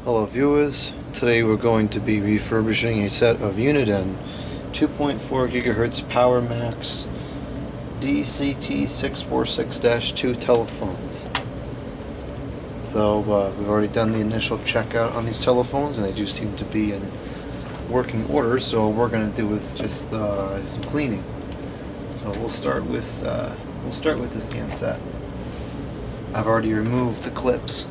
Hello viewers, today we're going to be refurbishing a set of Uniden 2.4 GHz PowerMax DCT646-2 telephones. So we've already done the initial checkout on these telephones and they do seem to be in working order, so what we're going to do is just some cleaning. So we'll start with this handset. I've already removed the clips.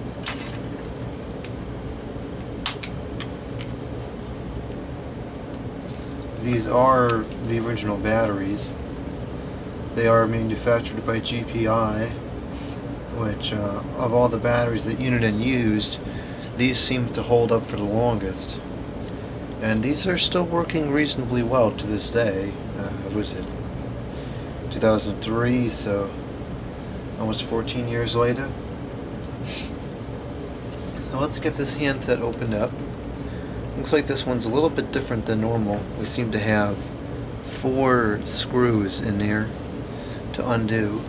These are the original batteries. They are manufactured by GPI, which of all the batteries that Uniden used, these seem to hold up for the longest. And these are still working reasonably well to this day. What was it? 2003, so almost 14 years later. So let's get this handset opened up. Looks like this one's a little bit different than normal. We seem to have 4 screws in there to undo.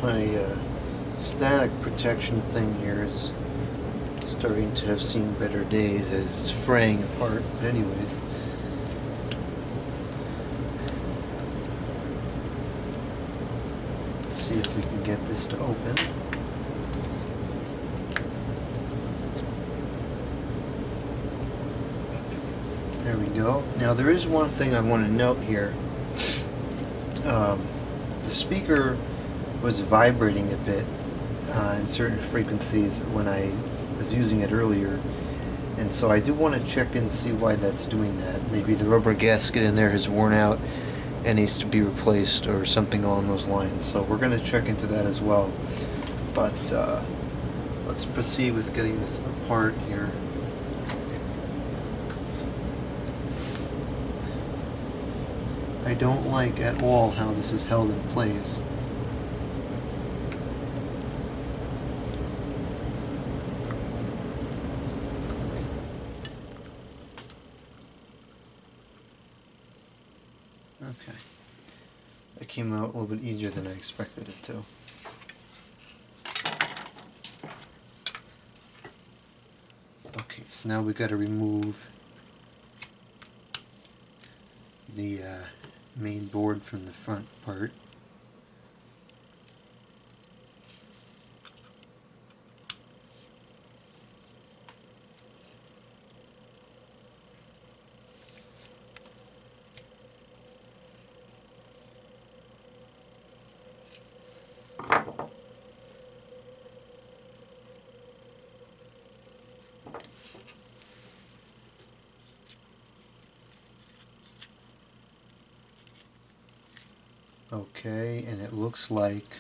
My static protection thing here is starting to have seen better days as it's fraying apart, but anyways. Let's see if we can get this to open. There we go. Now there is one thing I want to note here. The speaker was vibrating a bit in certain frequencies when I was using it earlier, and so I do want to check and see why that's doing that. Maybe the rubber gasket in there has worn out and needs to be replaced or something along those lines, so we're going to check into that as well. But let's proceed with getting this apart here. I don't like at all how this is held in place. Okay, that came out a little bit easier than I expected it to. Okay, so now we've got to remove the main board from the front part. Okay, and it looks like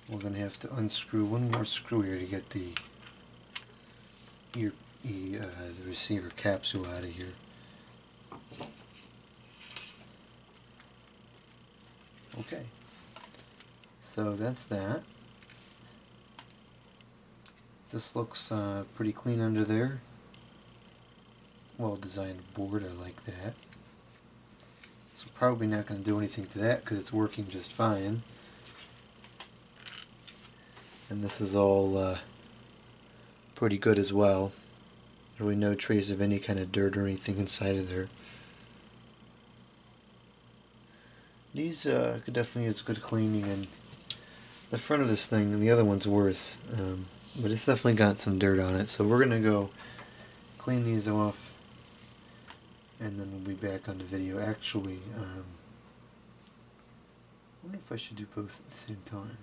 we're going to have to unscrew one more screw here to get the receiver capsule out of here. Okay, so that's that. This looks pretty clean under there. Well designed board, I like that. So probably not going to do anything to that because it's working just fine. And this is all pretty good as well. Really no trace of any kind of dirt or anything inside of there. These could definitely use good cleaning, and the front of this thing, and the other one's worse, but it's definitely got some dirt on it. So we're going to go clean these off and then we'll be back on the video. Actually, wonder if I should do both at the same time.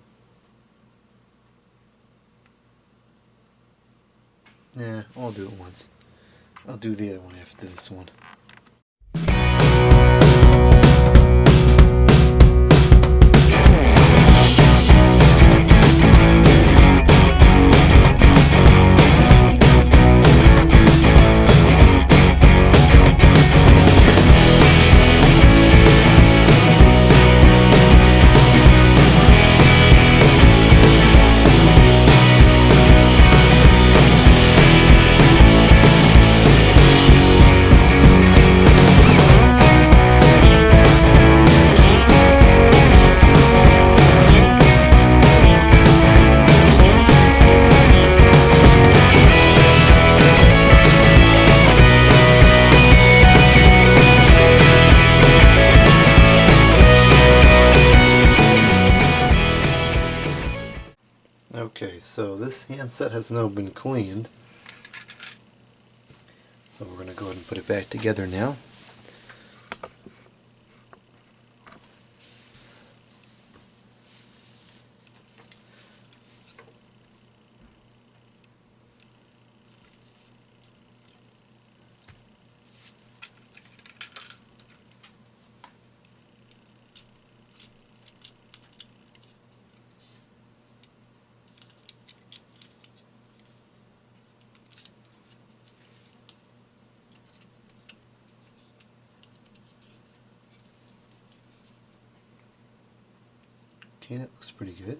Nah, I'll do it once. I'll do the other one after this one. Okay, so this handset has now been cleaned. So we're going to go ahead and put it back together now. Okay, that looks pretty good.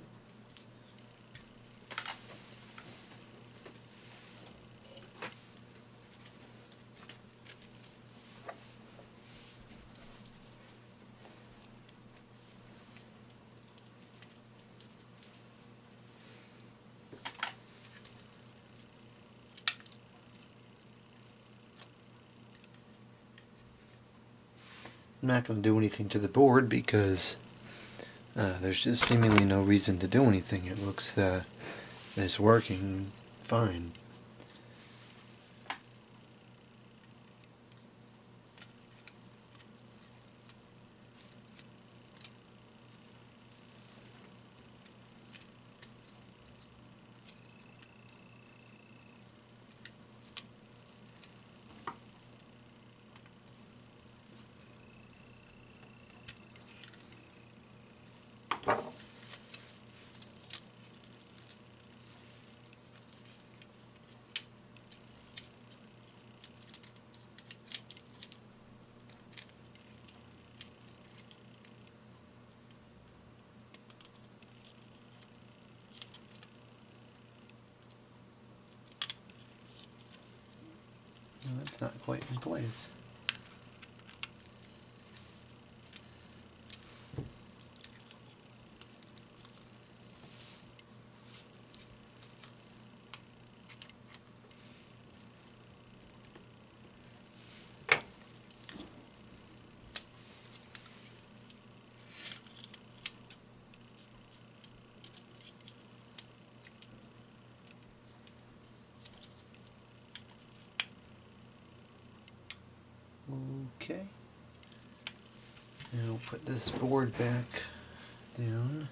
I'm not going to do anything to the board because there's just seemingly no reason to do anything. It looks that it's working fine. No, that's not quite in place. Okay. Now put this board back down.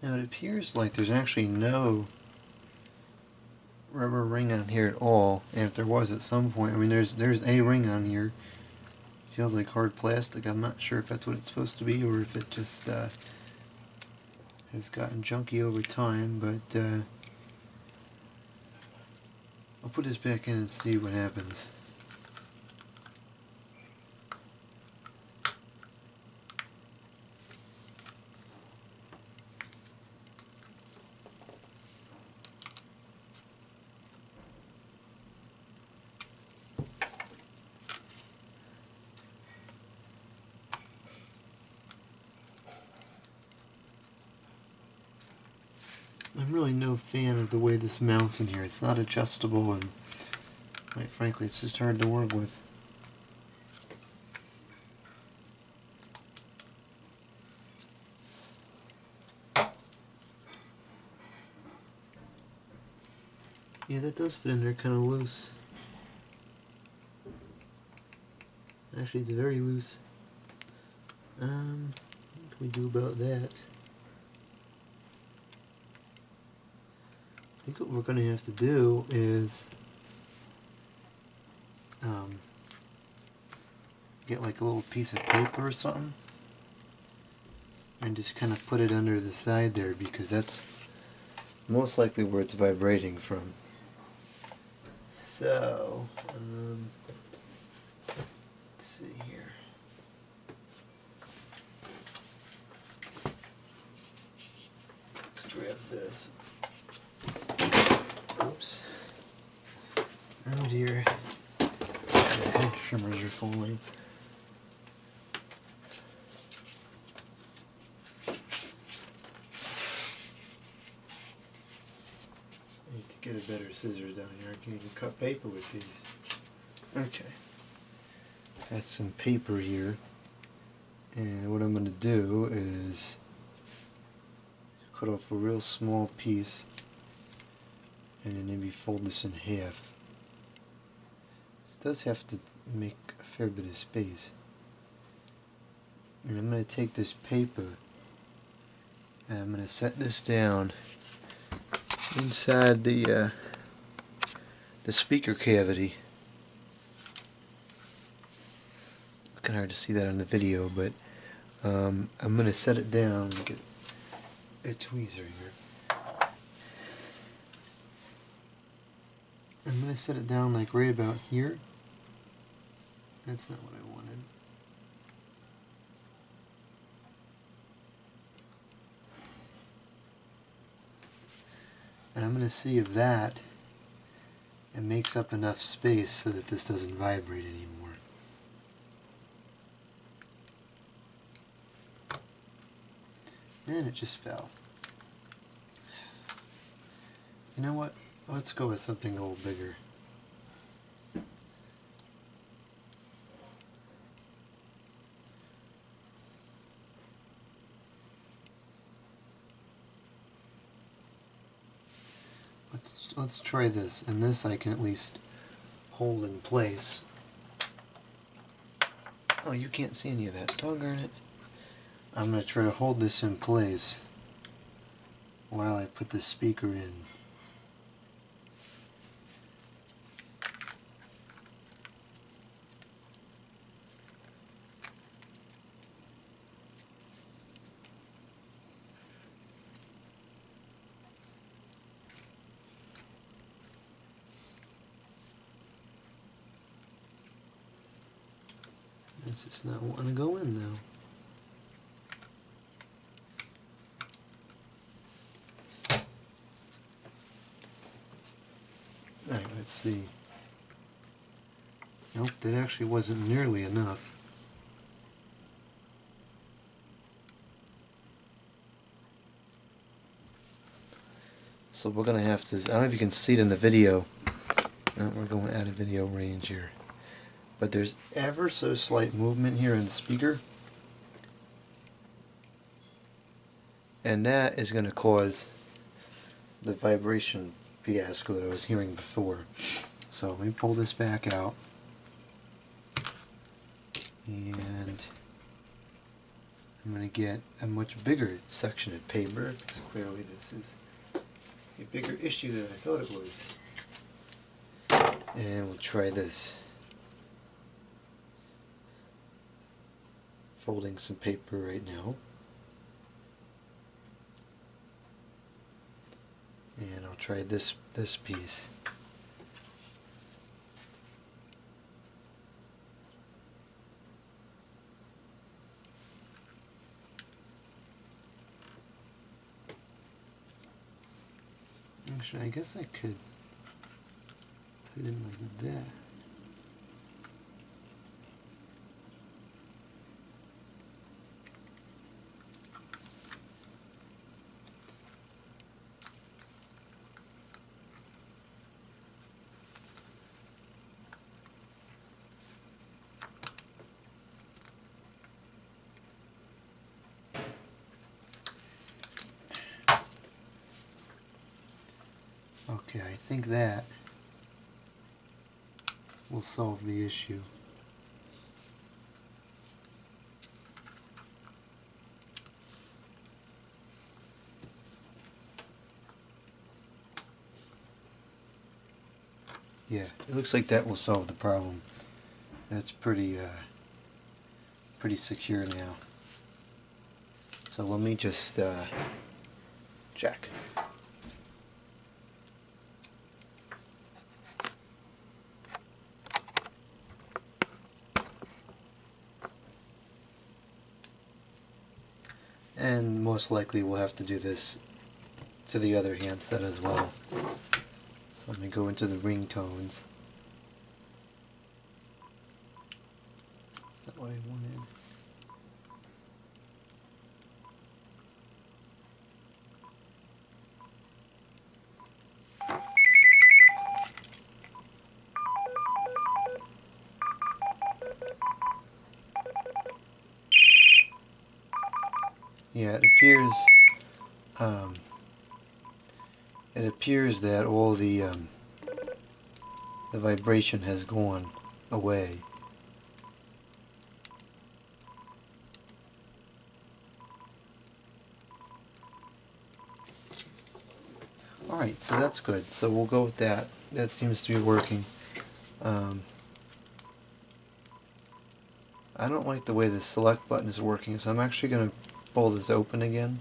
Now it appears like there's actually no rubber ring on here at all, and if there was at some point, I mean there's a ring on here. Feels like hard plastic. I'm not sure if that's what it's supposed to be or if it just has gotten junky over time, but I'll put this back in and see what happens. I'm really no fan of the way this mounts in here. It's not adjustable, and quite frankly, it's just hard to work with. Yeah, that does fit in there kind of loose. Actually, it's very loose. What can we do about that? I think what we're going to have to do is get like a little piece of paper or something and just kind of put it under the side there, because that's most likely where it's vibrating from. So, let's see here. Let's grab this. Oops. Oh dear. The head trimmers are falling. I need to get a better scissors down here. I can't even cut paper with these. Okay. Got some paper here. And what I'm going to do is cut off a real small piece and then maybe fold this in half. It does have to make a fair bit of space. And I'm going to take this paper and I'm going to set this down inside the speaker cavity. It's kind of hard to see that on the video, but I'm going to set it down. Get a tweezer here. I'm going to set it down like right about here. That's not what I wanted. And I'm going to see if that it makes up enough space so that this doesn't vibrate anymore. And it just fell. You know what? Let's go with something a little bigger. Let's try this, and this I can at least hold in place. Oh, you can't see any of that. Doggone it. I'm going to try to hold this in place while I put the speaker in. It's just not wanting to go in now. Alright, let's see. Nope, that actually wasn't nearly enough. So we're going to have to, I don't know if you can see it in the video. We're going out of video range here. But there's ever so slight movement here in the speaker. And that is going to cause the vibration fiasco that I was hearing before. So let me pull this back out. And I'm going to get a much bigger section of paper, because clearly this is a bigger issue than I thought it was. And we'll try this. Folding some paper right now. And I'll try this piece. Actually, I guess I could put it in like that. Okay, I think that will solve the issue. Yeah, it looks like that will solve the problem. That's pretty secure now. So let me just check. And most likely we'll have to do this to the other handset as well. So let me go into the ringtones. Is that what I wanted? Yeah, it appears that all the vibration has gone away. Alright, so that's good. So we'll go with that. That seems to be working. I don't like the way the select button is working, so I'm actually going to pull this open again.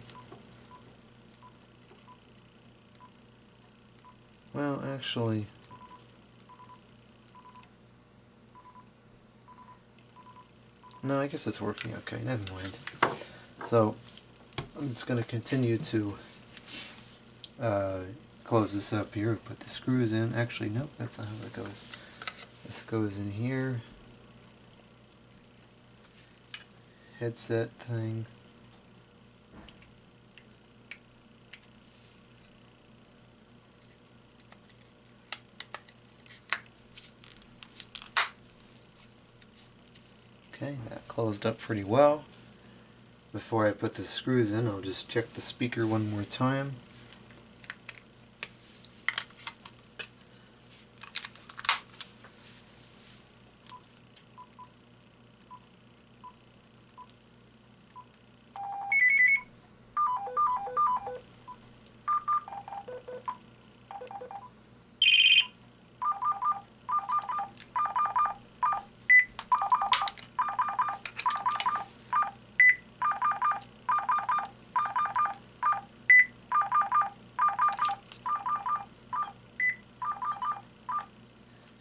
Well, actually, no, I guess it's working okay. Never mind. So I'm just going to continue to close this up here, put the screws in. Actually, nope, that's not how that goes. This goes in here. Headset thing. Okay, that closed up pretty well. Before I put the screws in, I'll just check the speaker one more time.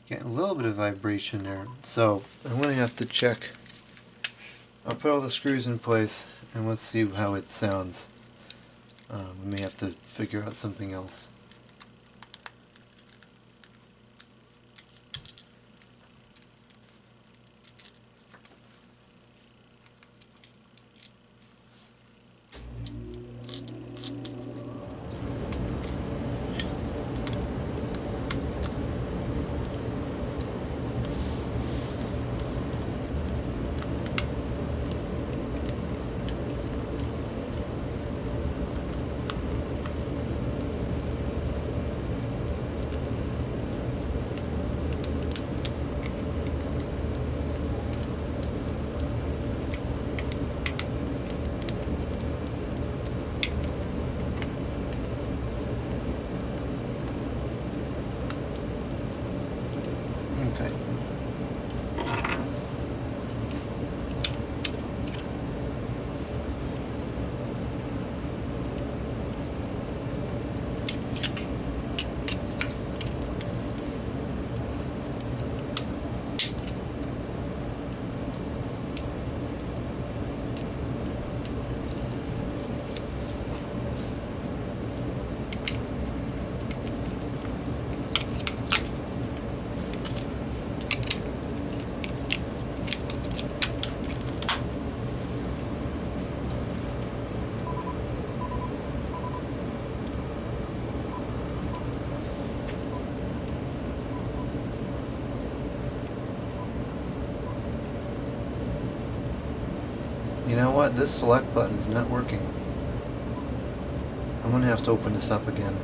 Getting a little bit of vibration there, so I'm going to have to check. I'll put all the screws in place and let's see how it sounds. We may have to figure out something else. Okay. You know what? This select button is not working. I'm going to have to open this up again.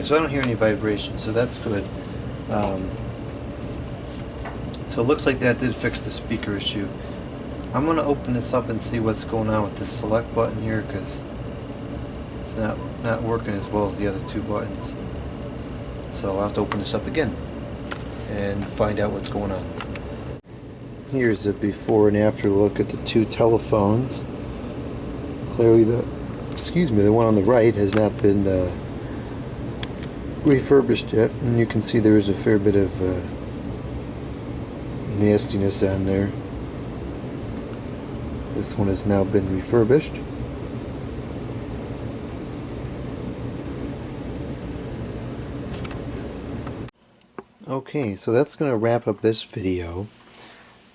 so I don't hear any vibration, so that's good. So it looks like that did fix the speaker issue. I'm going to open this up and see what's going on with this select button here, because it's not working as well as the other two buttons. So I'll have to open this up again and find out what's going on. Here's a before and after look at the two telephones. Clearly the one on the right has not been refurbished yet, and you can see there is a fair bit of nastiness on there. This one has now been refurbished. Okay, so that's going to wrap up this video.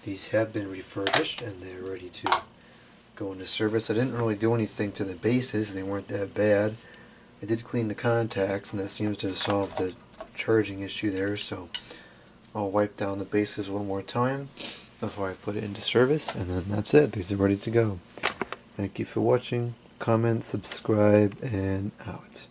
These have been refurbished and they're ready to go into service. I didn't really do anything to the bases, they weren't that bad. I did clean the contacts, and that seems to have solved the charging issue there, so I'll wipe down the bases one more time before I put it into service, and then that's it. These are ready to go. Thank you for watching. Comment, subscribe, and out.